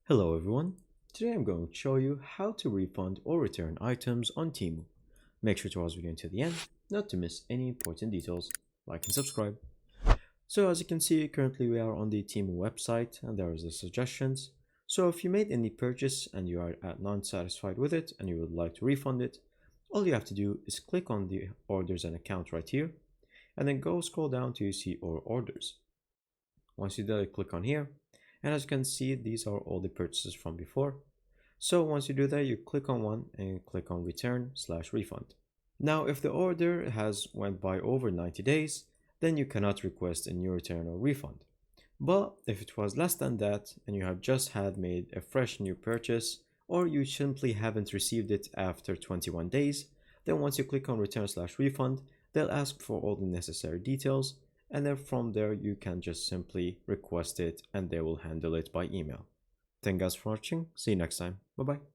Hello everyone, today I'm going to show you how to refund or return items on Temu. Make sure to watch the video until the end, not to miss any important details. Like and subscribe. So as you can see, currently we are on the Temu website and there is the suggestions. So if you made any purchase and you are not satisfied with it and you would like to refund it, all you have to do is click on the orders and account right here and then go scroll down to see all orders. Once you do that, click on here. And as you can see, these are all the purchases from before. So once you do that, you click on one and click on return/refund. Now, if the order has went by over 90 days, then you cannot request a new return or refund. But if it was less than that and you have just had made a fresh new purchase, or you simply haven't received it after 21 days, then once you click on return/refund, they'll ask for all the necessary details, and then from there you can just simply request it and they will handle it by email. Thank you guys for watching. See you next time. Bye bye.